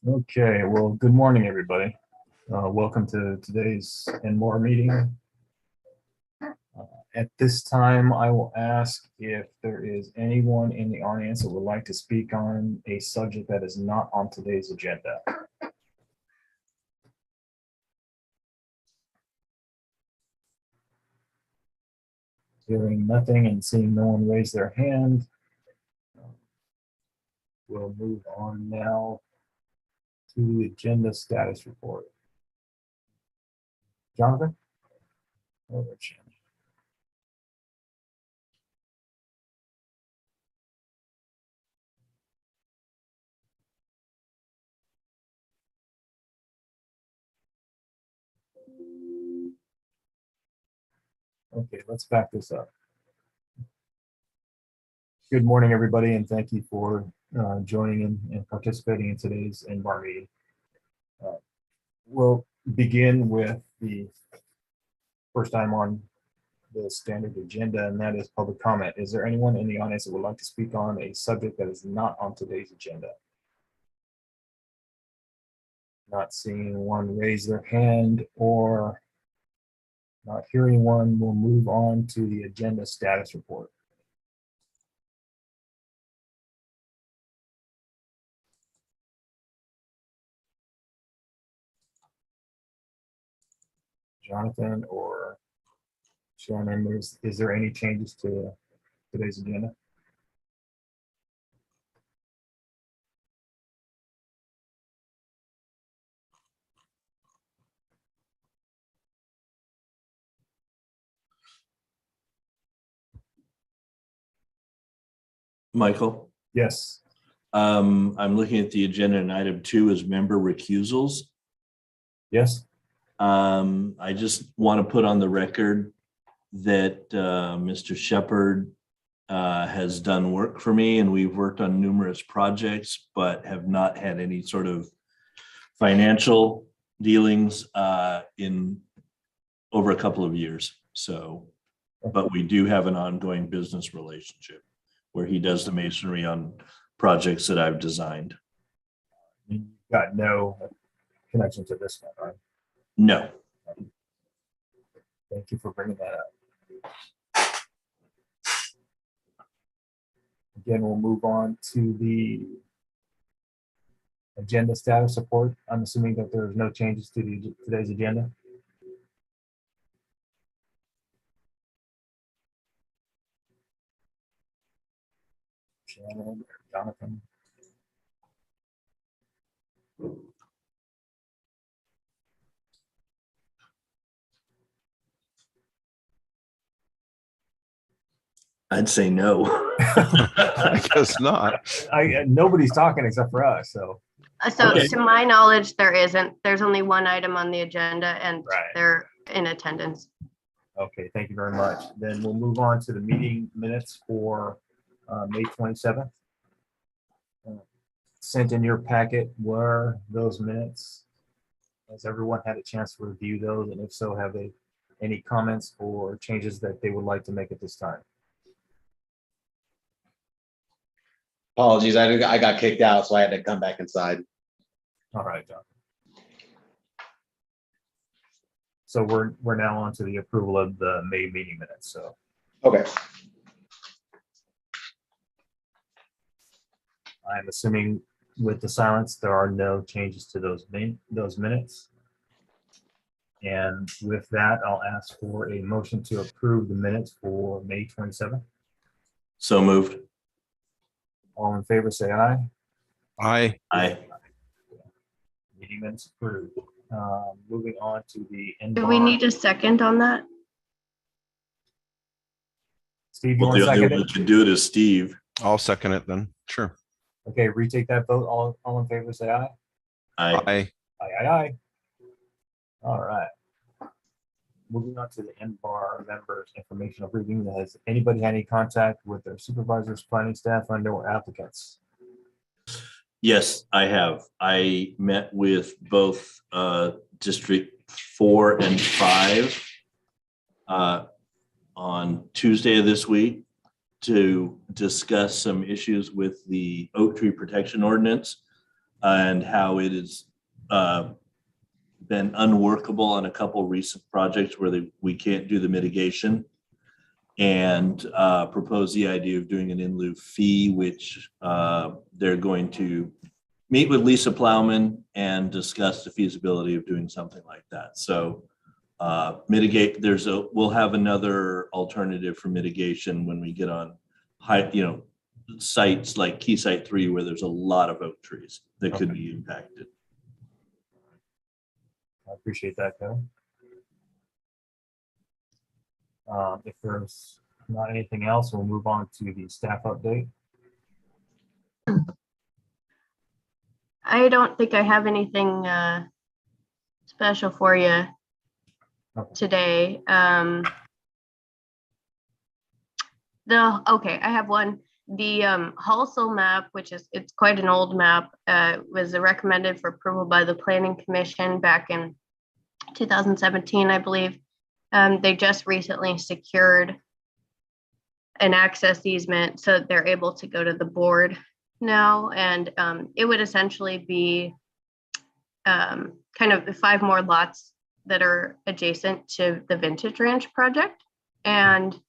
Okay, well, good morning, everybody. Welcome to today's NMAR meeting. At this time, I will ask if there is anyone in the audience that would like to speak on a subject that is not on today's agenda. Hearing nothing and seeing no one raise their hand, we'll move on now to the agenda status report. Jonathan? Over to you. Okay, let's back this up. Good morning, everybody, and thank you for joining in and participating in today's NMAR meeting. We'll begin with the first time on the standard agenda, and that is public comment. Is there anyone in the audience that would like to speak on a subject that is not on today's agenda? Not seeing anyone raise their hand or not hearing one, we'll move on to the agenda status report. Jonathan or Shannon, is there any changes to today's agenda? Michael, Yes. I'm looking at the agenda and item 2 is member recusals. Yes. I just want to put on the record that Mr. Shepard has done work for me, and we've worked on numerous projects, but have not had any sort of financial dealings in over a couple of years. So, but we do have an ongoing business relationship where he does the masonry on projects that I've designed. You've got no connection to this one, right? No. Thank you for bringing that up. Again, we'll move on to the agenda status report. I'm assuming that there's no changes to today's agenda. Shannon or Jonathan? I'd say no. I guess not. Nobody's talking except for us, so. So Okay. to my knowledge, there isn't. There's only one item on the agenda and Right. they're in attendance. Okay, thank you very much. Then we'll move on to the meeting minutes for May 27th. Sent in your packet were those minutes. Has everyone had a chance to review those? And if so, have they any comments or changes that they would like to make at this time? Apologies, I got kicked out, so I had to come back inside. All right, John. So we're now on to the approval of the May meeting minutes. So Okay. I'm assuming with the silence, there are no changes to those minutes. And with that, I'll ask for a motion to approve the minutes for May 27th. So moved. All in favor, say aye. Aye. Aye. Meeting minutes approved. Moving on to the end. Do we need a second on that? Steve, you Well, want to the only second one it? who can do it is Steve. I'll second it then. Sure. Okay, retake that vote. All in favor, say aye. Aye. Aye. Aye, aye, aye. All right. Moving on to the NBAR members informational briefing. Has anybody had any contact with their supervisors, planning staff, and/or applicants? Yes, I have. I met with both District 4 and 5 on Tuesday of this week to discuss some issues with the oak tree protection ordinance. and how it has been unworkable on a couple recent projects where we can't do the mitigation, and propose the idea of doing an in lieu fee, which they're going to meet with Lisa Plowman and discuss the feasibility of doing something like that. So mitigate, we'll have another alternative for mitigation when we get on high, sites like Key Site 3, where there's a lot of oak trees that could be impacted. I appreciate that, Kevin. If there's not anything else, we'll move on to the staff update. I don't think I have anything special for you Okay. today. Okay, I have one. The Halsell map, it's quite an old map, was recommended for approval by the Planning Commission back in 2017, I believe. They just recently secured an access easement, so they're able to go to the board now, and it would essentially be kind of 5 more lots that are adjacent to the Vintage Ranch project, and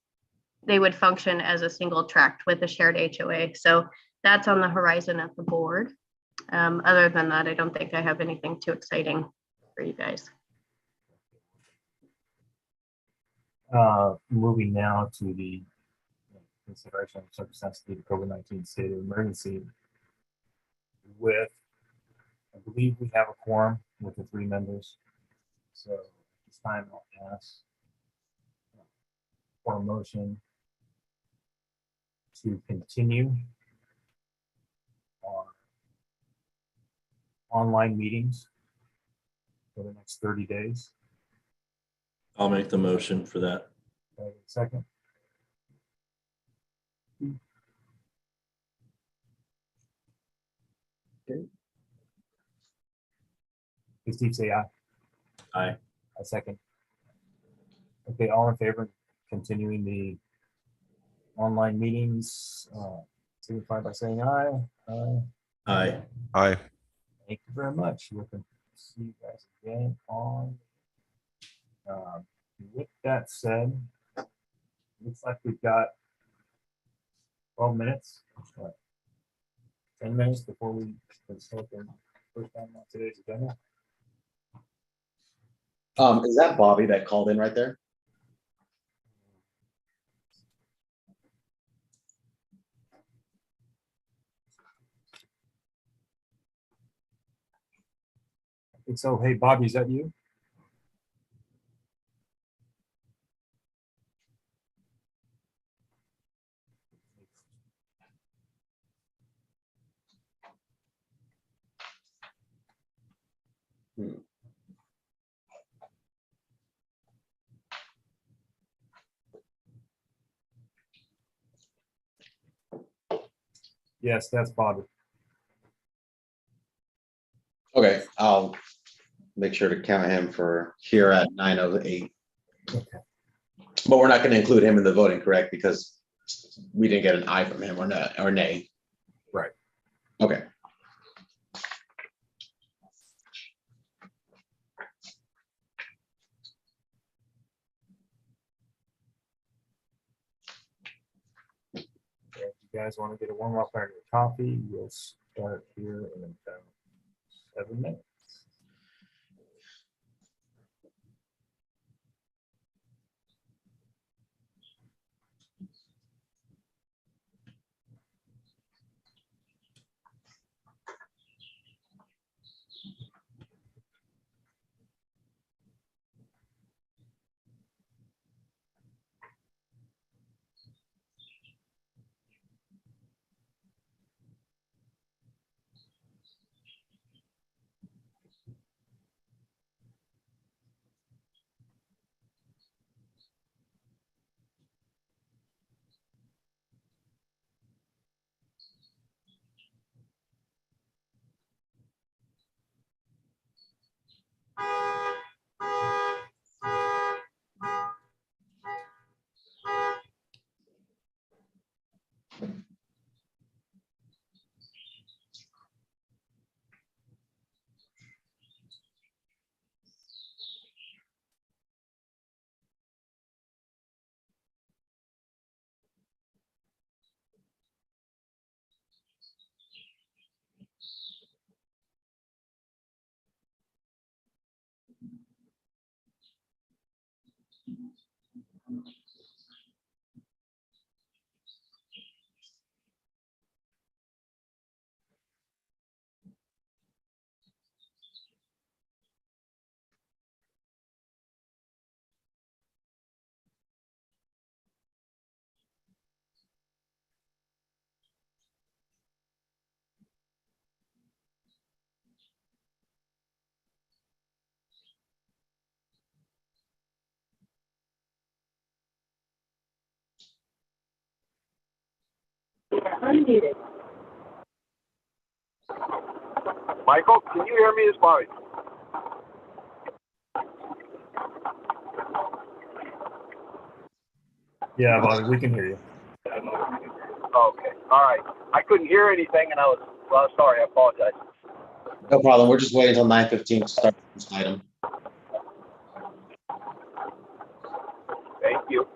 they would function as a single tract with a shared HOA. So that's on the horizon at the board. Other than that, I don't think I have anything too exciting for you guys. Moving now to the consideration of circumstances due to COVID-19 state of emergency. I believe we have a quorum with the 3 members. So this time I'll ask for a motion to continue our online meetings for the next 30 days. I'll make the motion for that. Second. Okay. Steve, say aye. Aye. I second. Okay, all in favor of continuing the online meetings, signify by saying aye. Aye. Aye. Thank you very much. Looking to see you guys again on. With that said, looks like we've got 12 minutes, 10 minutes before we can start the first time on today's agenda. Is that Bobby that called in right there? I think so. Hey, Bobby, is that you? Yes, that's Bobby. Okay, I'll make sure to count him for here at 9:08. Okay. But we're not going to include him in the voting, correct? Because we didn't get an aye from him or not, or nay. Right. Okay. If you guys want to get a warm up on your coffee, we'll start here in about 7 minutes. unmuted. Michael, can you hear me? It's Bobby. Yeah, Bobby, we can hear you. Okay. All right. I couldn't hear anything, and well, sorry. I apologize. No problem. We're just waiting until 9:15 to start this item. Thank you.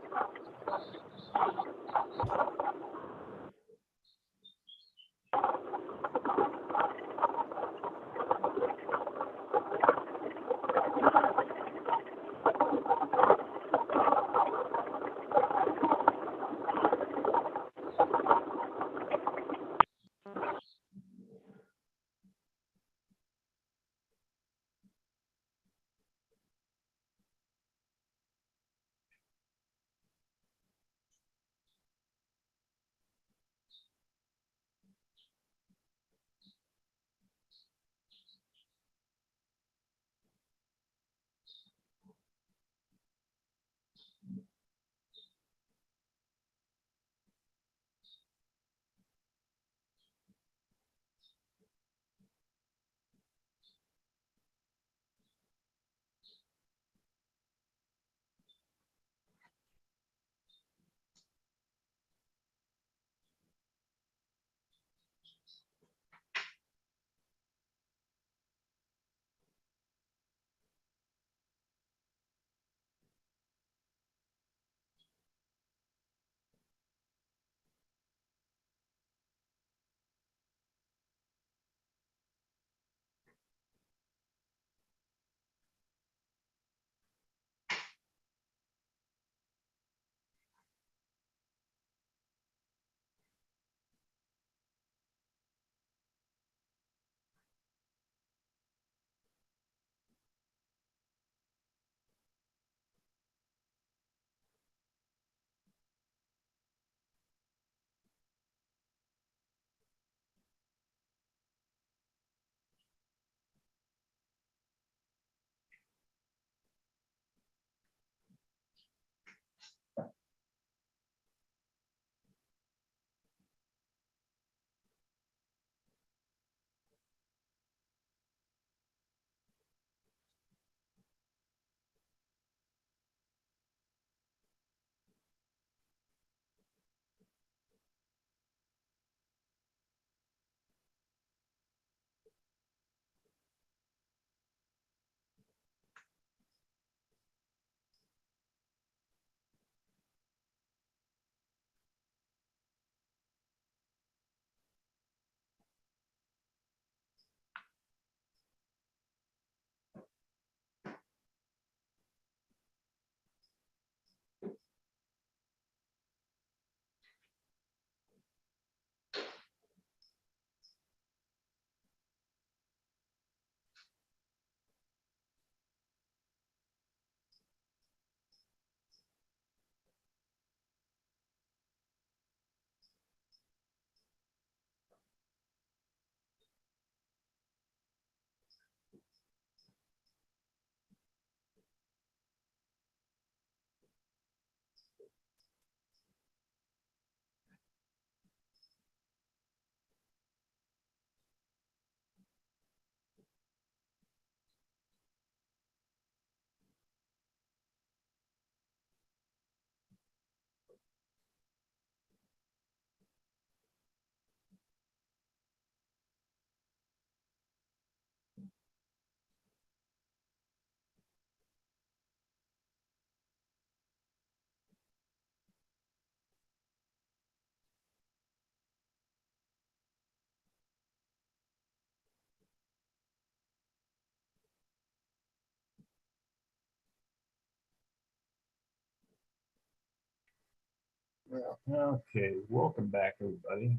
Okay, welcome back, everybody.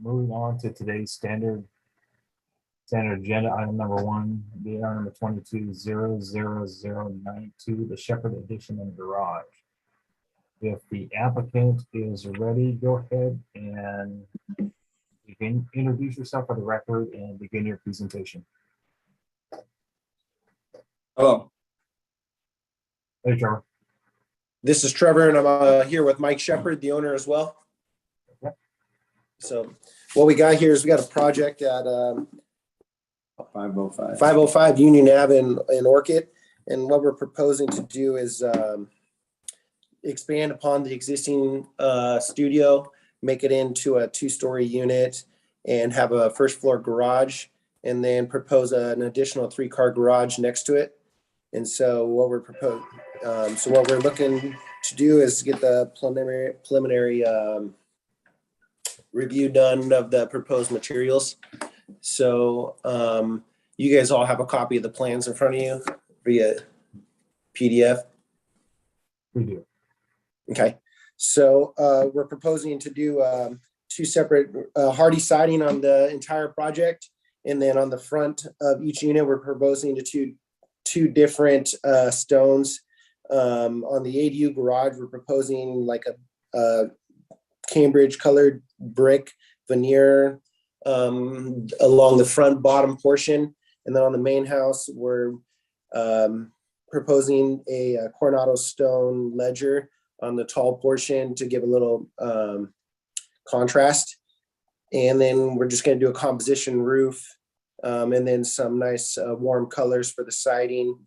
Moving on to today's standard agenda, item number 1, the item number 22-00092, the Shepherd Addition and Garage. If the applicant is ready, go ahead and you can introduce yourself for the record and begin your presentation. Hello, Hey, Trevor. this is Trevor, and I'm here with Mike Shepard, the owner as well. So what we got here is we got a project at 505 Union Ave in Orchid. And what we're proposing to do is expand upon the existing studio, make it into a 2-story unit and have a first floor garage, and then propose an additional 3-car garage next to it. And so what we're looking to do is get the preliminary review done of the proposed materials. So you guys all have a copy of the plans in front of you via PDF. We do. Okay, so we're proposing to do 2 separate hardy siding on the entire project. And then on the front of each unit, we're proposing to two different stones. On the ADU garage, we're proposing like a Cambridge colored brick veneer along the front bottom portion. And then on the main house, we're proposing a Coronado stone ledger on the tall portion to give a little contrast. And then we're just going to do a composition roof and then some nice warm colors for the siding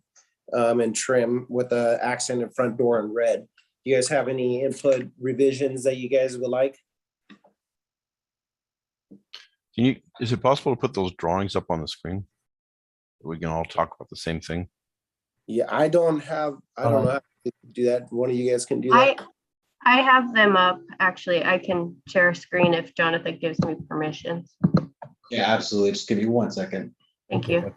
and trim with the accent and front door in red. Do you guys have any input revisions that you guys would like? Is it possible to put those drawings up on the screen? We can all talk about the same thing. Yeah, I don't know how to do that. One of you guys can do that. I have them up. Actually, I can share a screen if Jonathan gives me permission. Yeah, absolutely. Just give me 1 second. Thank you.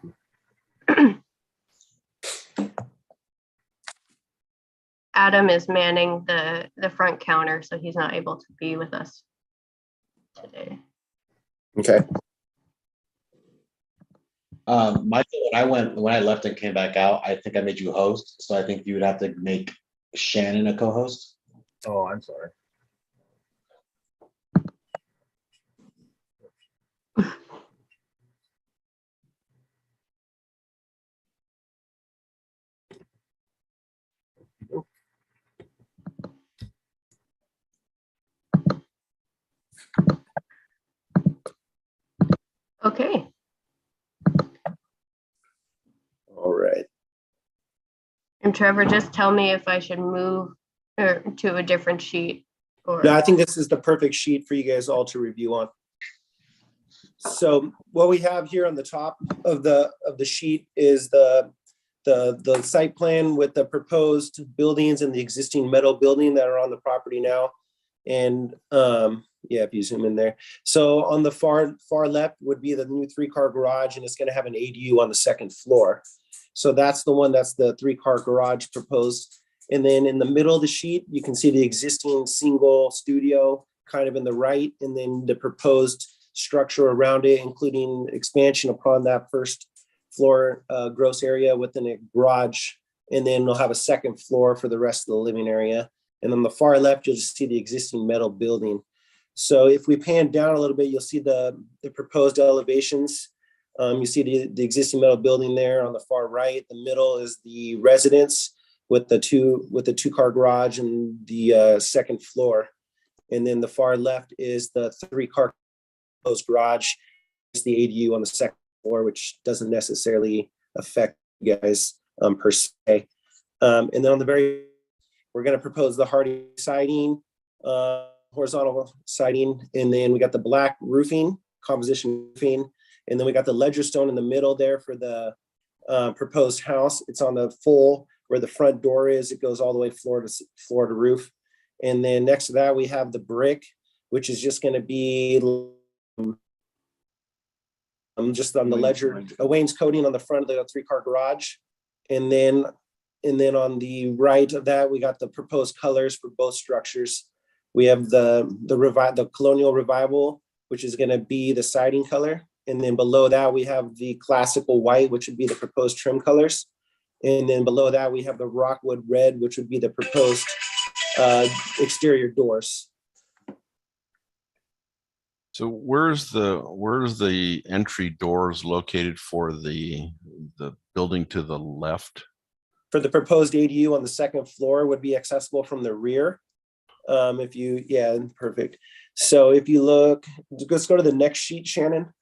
Adam is manning the front counter, so he's not able to be with us today. Okay. Michael, when I left and came back out, I think I made you host. So I think you would have to make Shannon a co-host. Oh, I'm sorry. Okay. All right. And Trevor, just tell me if I should move to a different sheet or. No, I think this is the perfect sheet for you guys all to review on. So what we have here on the top of the sheet is the site plan with the proposed buildings and the existing metal building that are on the property now. And yeah, if you zoom in there. So on the far left would be the new 3-car garage, and it's going to have an ADU on the 2nd floor. So that's the one that's the 3-car garage proposed. And then in the middle of the sheet, you can see the existing single studio kind of in the right, and then the proposed structure around it, including expansion upon that 1st floor gross area within a garage. And then we'll have a 2nd floor for the rest of the living area. And on the far left, you'll just see the existing metal building. So if we pan down a little bit, you'll see the proposed elevations. You see the existing metal building there on the far right. The middle is the residence with the 2-car garage and the 2nd floor. And then the far left is the 3-car proposed garage. It's the ADU on the 2nd floor, which doesn't necessarily affect you guys per se. And then on the very, we're going to propose the hardy siding, horizontal siding, and then we got the black roofing, composition roofing, and then we got the ledger stone in the middle there for the proposed house. It's on the full where the front door is. It goes all the way floor to roof. And then next to that, we have the brick, which is just going to be just on the ledger, a wainscoting on the front of the 3-car garage. And then on the right of that, we got the proposed colors for both structures. We have the Colonial Revival, which is going to be the siding color. And then below that, we have the classical white, which would be the proposed trim colors. And then below that, we have the Rockwood Red, which would be the proposed exterior doors. So where's the entry doors located for the the building to the left? For the proposed ADU on the second floor would be accessible from the rear. If you, yeah, perfect. So if you look, let's go to the next sheet, Shannon.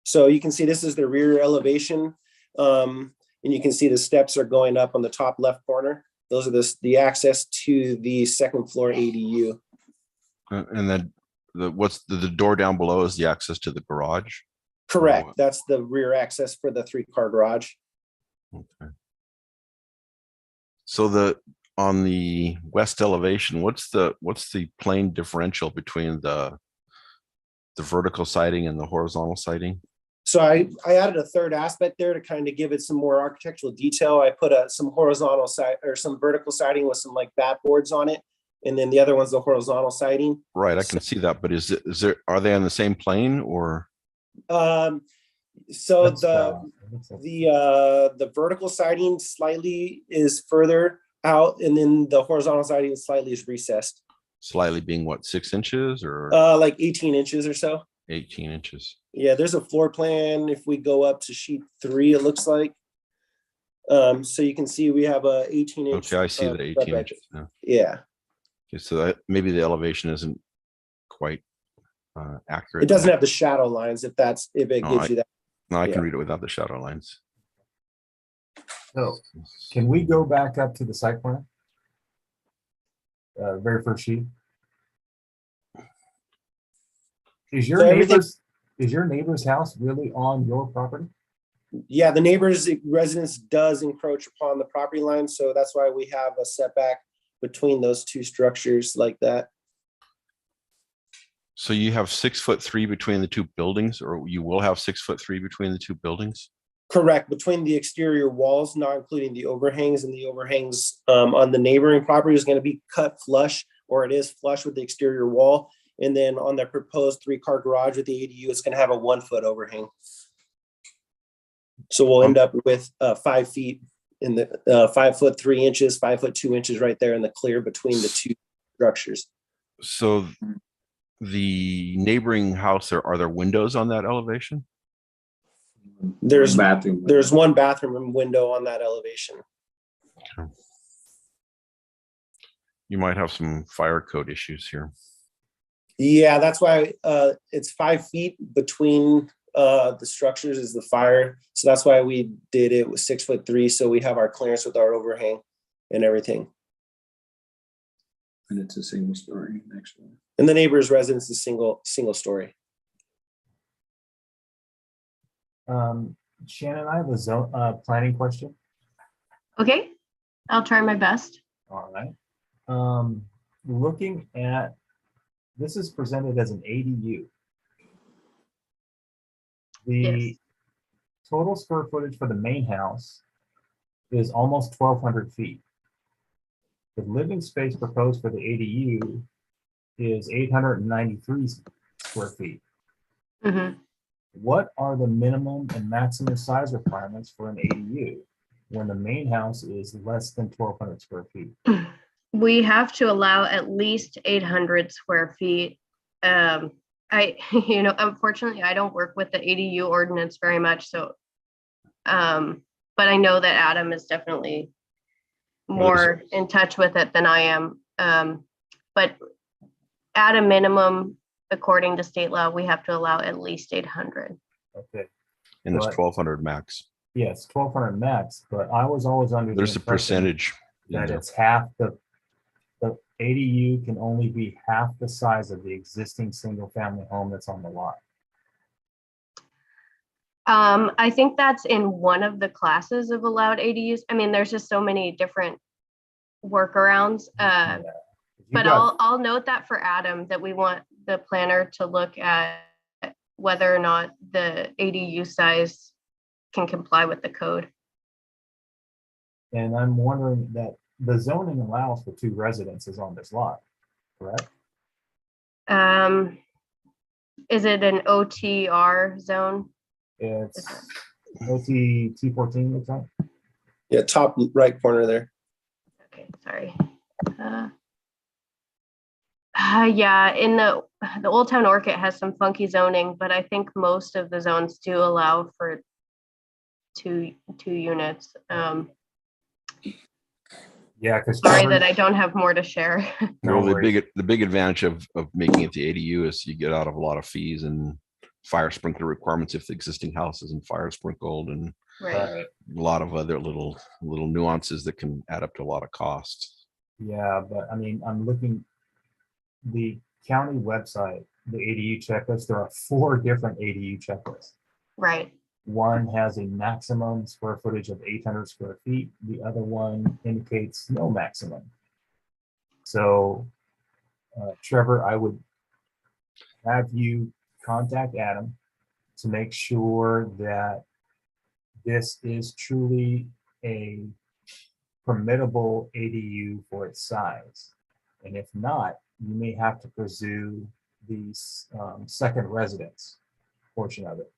So you can see this is the rear elevation. And you can see the steps are going up on the top left corner. Those are the access to the second floor ADU. And then what's the door down below is the access to the garage? Correct. That's the rear access for the 3-car garage. Okay. So on the west elevation, what's the plane differential between the vertical siding and the horizontal siding? So I added a third aspect there to kind of give it some more architectural detail. I put some horizontal side or some vertical siding with some like bat boards on it. And then the other one's the horizontal siding. Right, I can see that, but are they on the same plane or? So That's, I think so. the vertical siding slightly is further out, and then the horizontal siding slightly is recessed, Slightly being what, 6 inches or like 18 inches or so. 18 inches? Yeah, there's a floor plan. If we go up to sheet 3, it looks like. So you can see we have a 18-inch. Okay, I see the 18 inches now. Yeah, Okay, so maybe the elevation isn't quite accurate. it doesn't have the shadow lines if it No, gives you that. No, I can yeah. read it without the shadow lines. So can we go back up to the site plan? Very first sheet. Is So everything- your neighbor's house really on your property? Yeah, the neighbor's residence does encroach upon the property line, so that's why we have a setback between those two structures like that. So you have 6'3" between the two buildings, or you will have 6'3" between the two buildings? Correct, between the exterior walls, not including the overhangs, and the overhangs on the neighboring property is going to be cut flush, or it is flush with the exterior wall. And then on the proposed 3-car garage with the ADU, it's going to have a 1-foot overhang. So we'll end up with 5 feet in the 5 foot 3 inches, 5 foot 2 inches right there in the clear between the two structures. So the neighboring house, are there windows on that elevation? There's bathroom. There's one bathroom window on that elevation. You might have some fire code issues here. Yeah, that's why it's 5 feet between the structures is the fire. So that's why we did it with 6'3", so we have our clearance with our overhang and everything. And it's a single story next door. And the neighbor's residence is single story. Shannon, I have a planning question. Okay, I'll try my best. All right. Looking at, this is presented as an ADU. The Yes. total square footage for the main house is almost 1,200 feet. The living space proposed for the ADU is 893 square feet. Mhm. What are the minimum and maximum size requirements for an ADU when the main house is less than 1,200 square feet? We have to allow at least 800 square feet. Unfortunately, I don't work with the ADU ordinance very much, so, but I know that Adam is definitely more in touch with it than I am. But at a minimum, according to state law, we have to allow at least 800. Okay, And it's Right. 1,200 max. yes, 1,200 max, but I was always under the There's a impression percentage. in that there. it's half the ADU can only be half the size of the existing single-family home that's on the lot. I think that's in one of the classes of allowed ADUs. I mean, there's just so many different workarounds. Yeah. You But got- I'll note that for Adam, that we want the planner to look at whether or not the ADU size can comply with the code. And I'm wondering that the zoning allows for 2 residences on this lot, correct? Is it an OTR zone? It's OT T14, looks like. Yeah, top right corner there. Okay, sorry. Yeah, in the the Old Town Orchid has some funky zoning, but I think most of the zones do allow for two units. Yeah, because Sorry that I don't have more to share. No Well, worries. the big advantage of making it the ADU is you get out of a lot of fees and fire sprinkler requirements if the existing house isn't fire sprinkled, and Right. a lot of other little nuances that can add up to a lot of costs. Yeah, but I mean, I'm looking, the county website, the ADU checklist, there are 4 different ADU checklists. Right. One has a maximum square footage of 800 square feet. The other one indicates no maximum. So, Trevor, I would have you contact Adam to make sure that this is truly a permittable ADU for its size. And if not, you may have to pursue the second residence portion of it.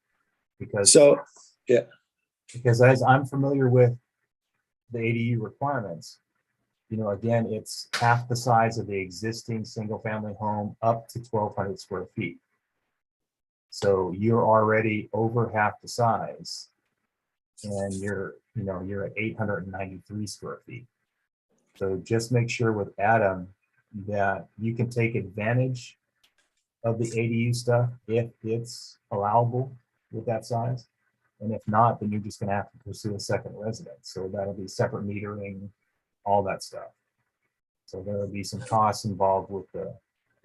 Because as I'm familiar with the ADU requirements, again, it's half the size of the existing single-family home up to 1,200 square feet. So you're already over half the size, and you're at 893 square feet. So just make sure with Adam that you can take advantage of the ADU stuff if it's allowable with that size. And if not, then you're just gonna have to pursue a second residence. So that'll be separate metering, all that stuff. So there'll be some costs involved with the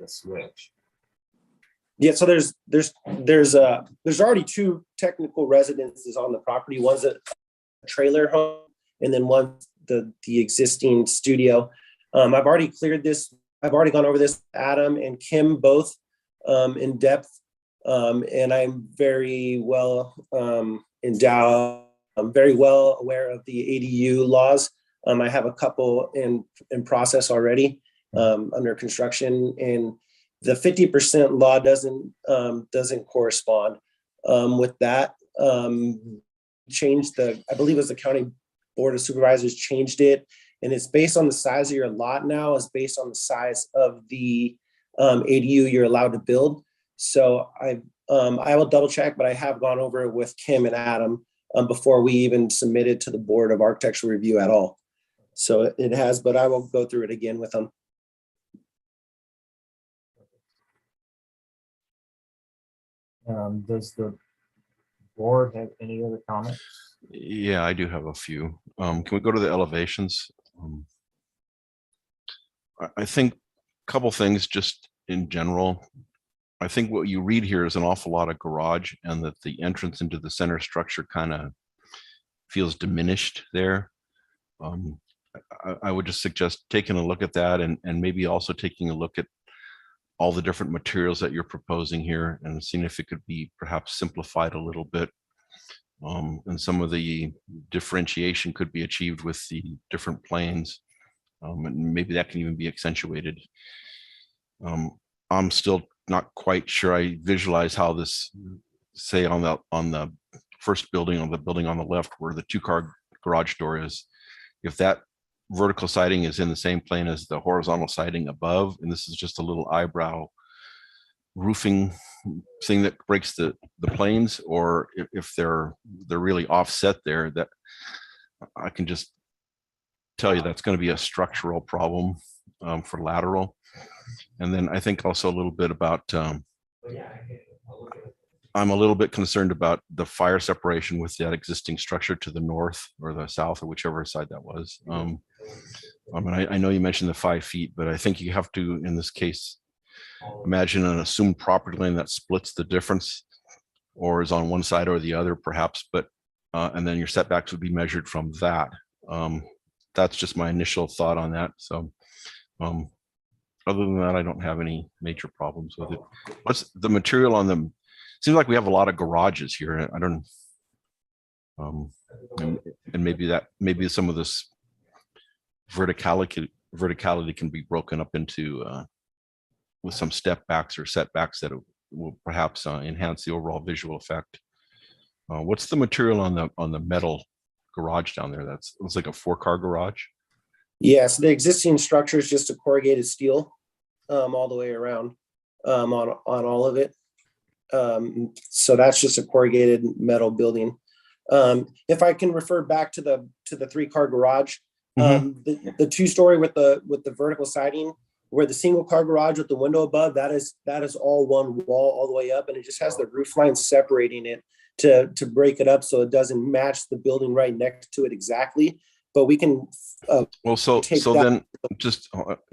switch. Yeah, so there's already 2 technical residences on the property. One's a trailer home, and then one's the existing studio. I've already cleared this. I've already gone over this with Adam and Kim both in depth, and I'm very well endowed. I'm very well aware of the ADU laws. I have a couple in process already under construction, and the 50% law doesn't correspond with that. Changed I believe it was the county board of supervisors changed it, and it's based on the size of your lot now. It's based on the size of the ADU you're allowed to build. So I will double check, but I have gone over it with Kim and Adam before we even submitted to the Board of Architectural Review at all. So it has, but I will go through it again with them. Does the board have any other comments? Yeah, I do have a few. Can we go to the elevations? I think a couple things just in general. I think what you read here is an awful lot of garage, and that the entrance into the center structure kind of feels diminished there. I would just suggest taking a look at that, and maybe also taking a look at all the different materials that you're proposing here and seeing if it could be perhaps simplified a little bit. And some of the differentiation could be achieved with the different planes. And maybe that can even be accentuated. I'm still not quite sure I visualize how this, say on the first building, on the building on the left where the 2-car garage door is, if that vertical siding is in the same plane as the horizontal siding above, and this is just a little eyebrow roofing thing that breaks the planes, or if they're really offset there, that I can just tell you that's going to be a structural problem for lateral. And then I think also a little bit about I'm a little bit concerned about the fire separation with that existing structure to the north or the south, or whichever side that was. I mean, I know you mentioned the 5 feet, but I think you have to, in this case, imagine an assumed property line that splits the difference, or is on one side or the other, perhaps. But and then your setbacks would be measured from that. That's just my initial thought on that. So, other than that, I don't have any major problems with it. What's the material on them? Seems like we have a lot of garages here. I don't, and maybe some of this verticality can be broken up into with some step backs or setbacks that will perhaps enhance the overall visual effect. What's the material on the metal garage down there? It's like a 4-car garage. Yeah, so the existing structure is just a corrugated steel all the way around. on all of it. So that's just a corrugated metal building. If I can refer back to the 3-car garage, the 2-story with the vertical siding, where the single car garage with the window above, that is all one wall all the way up, and it just has the roof line separating it to break it up so it doesn't match the building right next to it exactly. But we can Well, so take that- then just,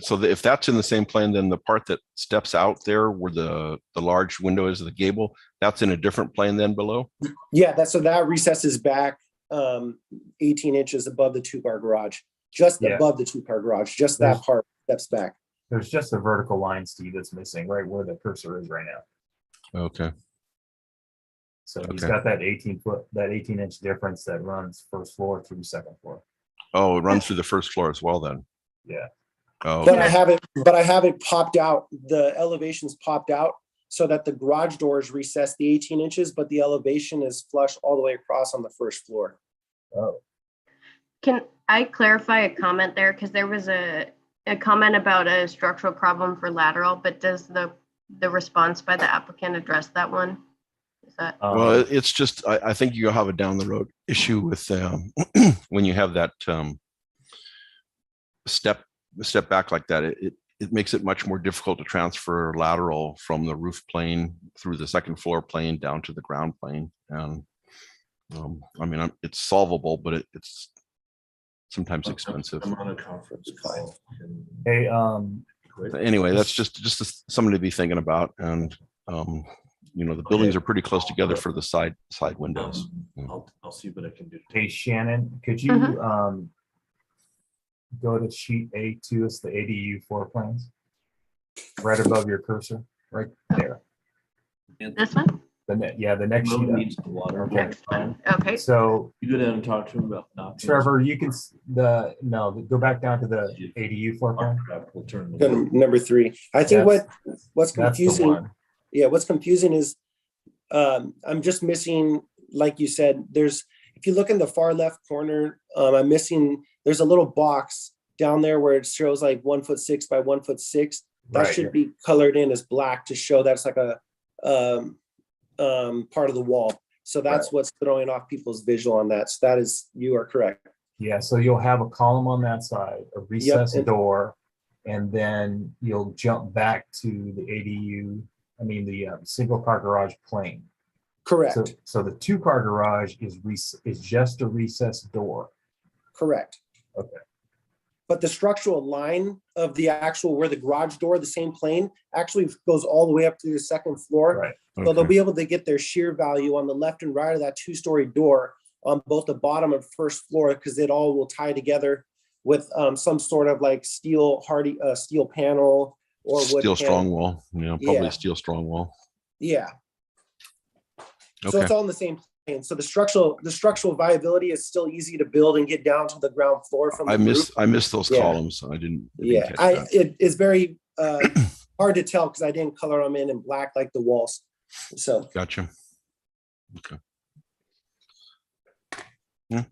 if that's in the same plan, then the part that steps out there where the large window is, the gable, that's in a different plane then below? yeah, that recesses back 18 inches above the 2-car garage, just Yeah. above the 2-car garage, just that part steps back. There's just a vertical line, Steve, that's missing right where the cursor is right now. Okay, So he's Okay. got that 18-inch difference that runs first floor through second floor. oh, it runs through the first floor as well then? Yeah. Oh, But okay. I have it popped out. The elevation's popped out so that the garage doors recess the 18 inches, but the elevation is flush all the way across on the first floor. Oh, Can I clarify a comment there? Because there was a comment about a structural problem for lateral, but does the response by the applicant address that one? Is that, Well, it's just, I think you'll have a down the road issue with when you have that step back like that, it makes it much more difficult to transfer lateral from the roof plane through the second floor plane down to the ground plane. And I mean, it's solvable, but it's sometimes expensive. I'm on a conference call. hey, Anyway, that's just something to be thinking about. And the buildings are pretty close together for the side windows. I'll see what I can do. hey, Shannon, could you go to sheet A2? It's the ADU floor plans. Right above your cursor, right there. this one? The next sheet. up. Needs the water. Okay. Next one. Okay. So You go down and talk to him about not. Trevor, you can go back down to the ADU floor plan. We'll turn the Go to water. number 3. I think what's That's the confusing. one. Yeah, what's confusing is I'm just missing, like you said, if you look in the far left corner, I'm missing, there's a little box down there where it shows like 1'6" by 1'6". That Right. should be colored in as black to show that's like a part of the wall. So that's what's throwing off people's visual on that. So you are correct. Yeah, so you'll have a column on that side, a recessed and- door, and then you'll jump back to the ADU, the single car garage plane. Correct. So the 2-car garage is just a recessed door. Correct. Okay. But the structural line of the actual, where the garage door, the same plane, actually goes all the way up to the second floor. Right. So they'll be able to get their shear value on the left and right of that 2-story door on both the bottom and first floor, because it all will tie together with some sort of like steel panel or wood Steel panel. strong wall, probably Yeah. steel strong wall. Yeah. So Okay. it's all in the same plane. So the structural viability is still easy to build and get down to the ground floor from the roof. I missed those Yeah. columns. I didn't Yeah, catch that. it is very hard to tell because I didn't color them in black like the walls. So Gotcha. Okay. Yeah,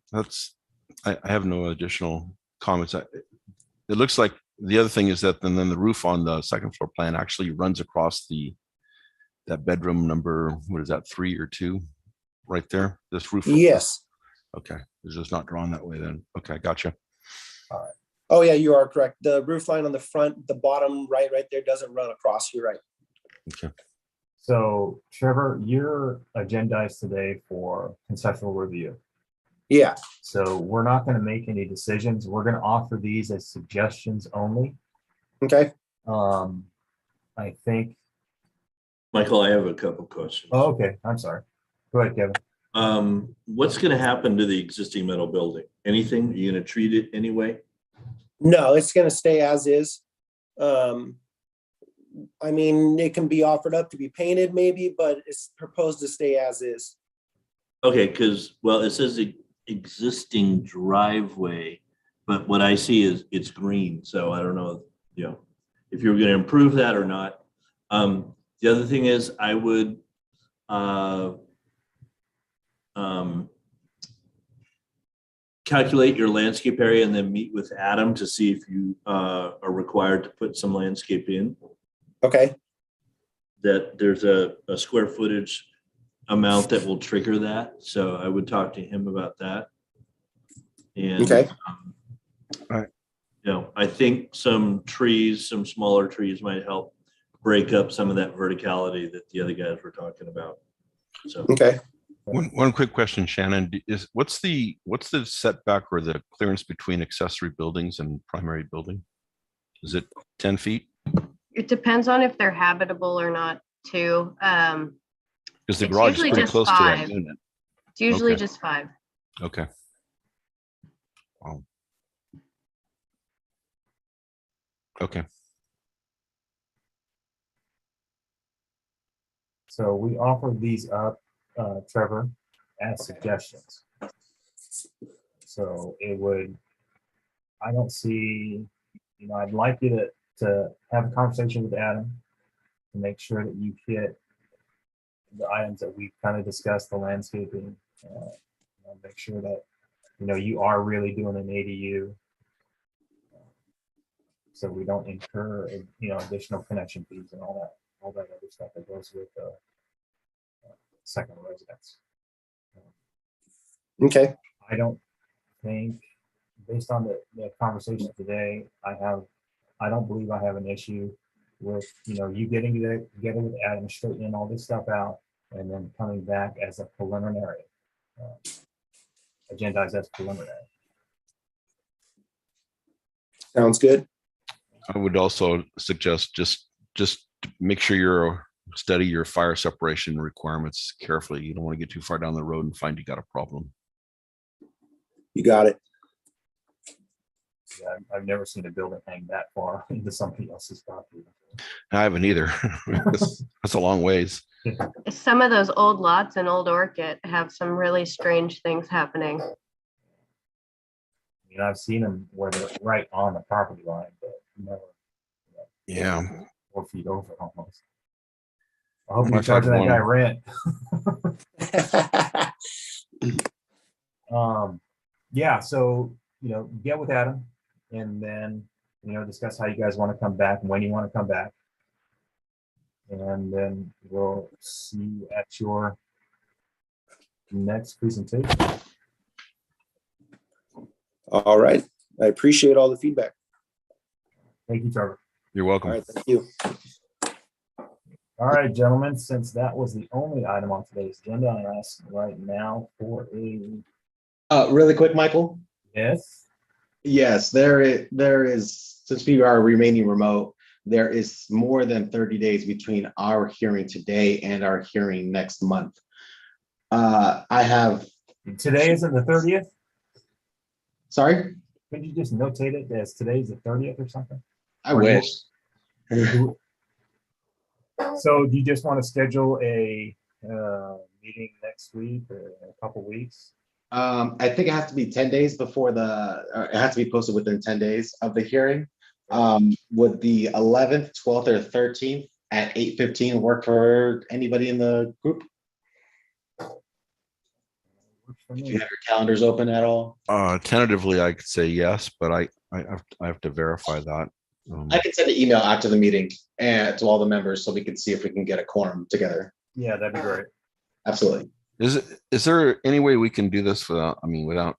I have no additional comments. It looks like the other thing is that then the roof on the second floor plan actually runs across that bedroom number, what is that, 3 or 2? Right there, this roof? yes. Okay, it's just not drawn that way then. Okay, gotcha. Oh yeah, you are correct. The roof line on the front, the bottom right there doesn't run across. You're right. Okay. So Trevor, you're agendized today for conceptual review. Yeah. So we're not going to make any decisions. We're going to offer these as suggestions only. Okay. I think, Michael, I have a couple questions. oh, okay, I'm sorry. Go ahead, Kevin. What's gonna happen to the existing metal building? Anything? Are you gonna treat it anyway? No, it's gonna stay as is. It can be offered up to be painted maybe, but it's proposed to stay as is. Okay, because, well, it says existing driveway, but what I see is it's green, so I don't know, if you're gonna improve that or not. The other thing is I would calculate your landscape area and then meet with Adam to see if you are required to put some landscape in. Okay. that there's a square footage amount that will trigger that. So I would talk to him about that. And, Okay. All right. you know, I think some smaller trees might help break up some of that verticality that the other guys were talking about. So, Okay. One quick question, Shannon, is what's the setback or the clearance between accessory buildings and primary building? Is it 10 feet? It depends on if they're habitable or not too. Because the It's garage is usually pretty just close to that 5. unit. It's usually Okay. just 5. Okay. Wow. Okay. So we offered these up, Trevor, as suggestions. So it would, I don't see, I'd like you to have a conversation with Adam to make sure that you hit the items that we kind of discussed, the landscaping. Make sure that, you are really doing an ADU. So we don't incur, additional connection fees and all that other stuff that goes with second residence. Okay. I don't think, based on the conversation today, I don't believe I have an issue with, you getting together with Adam, straightening all this stuff out, and then coming back as a preliminary, agendized as preliminary. Sounds good. I would also suggest just make sure you're study your fire separation requirements carefully. You don't want to get too far down the road and find you got a problem. You got it. Yeah, I've never seen a building hang that far into somebody else's property. I haven't either. That's a long ways. Some of those old lots in Old Orchid have some really strange things happening. I've seen them where they're right on the property line, but never Yeah. 4 feet over almost. I hope I've you're had charging that guy one. rent. Yeah, so, get with Adam and then, discuss how you guys want to come back, when you want to come back. And then we'll see you at your next presentation. All right. I appreciate all the feedback. Thank you, Trevor. You're All welcome. right. Thank you. All right, gentlemen, since that was the only item on today's agenda, I'm asking right now for a Really quick, Michael. yes. Yes, there is, since we are remaining remote, there is more than 30 days between our hearing today and our hearing next month. I have, Today isn't the 30th. sorry, Could you just notate it as today's the 30th or something? I Or you- wish. So do you just want to schedule a meeting next week or in a couple weeks? I think it has to be 10 days before or it has to be posted within 10 days of the hearing. Would the 11th, 12th, or 13th at 8:15 work for anybody in the group? Works for If me. you have your calendars open at all? Tentatively, I could say yes, but I have to verify that. I can send an email after the meeting and to all the members so we can see if we can get a quorum together. Yeah, that'd be great. Absolutely. Is there any way we can do this without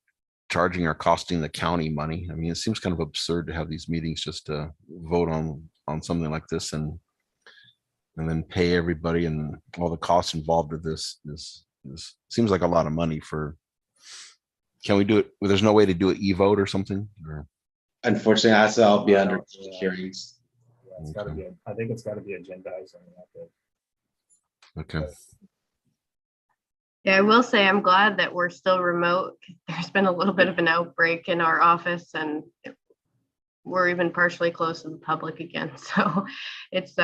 charging or costing the county money? I mean, it seems kind of absurd to have these meetings just to vote on something like this and then pay everybody and all the costs involved with this. This seems like a lot of money for. Can we do it? There's no way to do it e-vote or something? Or? Unfortunately, I'll be under Yeah. hearings. Yeah, it's gotta be, I think it's gotta be agendized. Okay. Yeah, I will say I'm glad that we're still remote. There's been a little bit of an outbreak in our office and we're even partially closed to the public again. So it's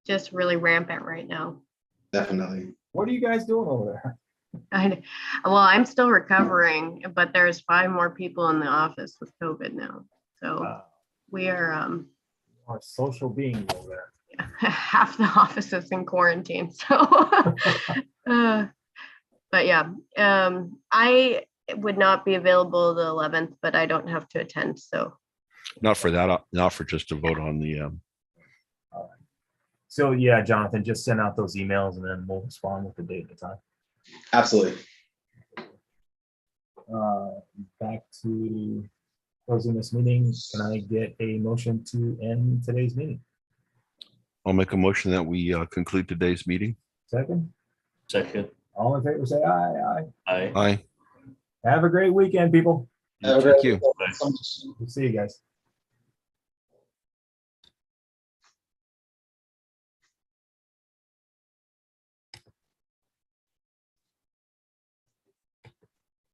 just really rampant right now. Definitely. What are you guys doing over there? Well, I'm still recovering, but there's 5 more people in the office with COVID now. So we are Our social being over there. half the office is in quarantine. So, but yeah, I would not be available the 11th, but I don't have to attend. So Not for that. Not for just to vote on the. So yeah, Jonathan, just send out those emails and then we'll respond with the date and the time. Absolutely. Back to closing this meeting. Can I get a motion to end today's meeting? I'll make a motion that we conclude today's meeting. Second, Second, all in favor, say aye, aye. I. Aye. Have a great weekend, people. Have a Thank great you. weekend. Thanks so much. We'll see you guys.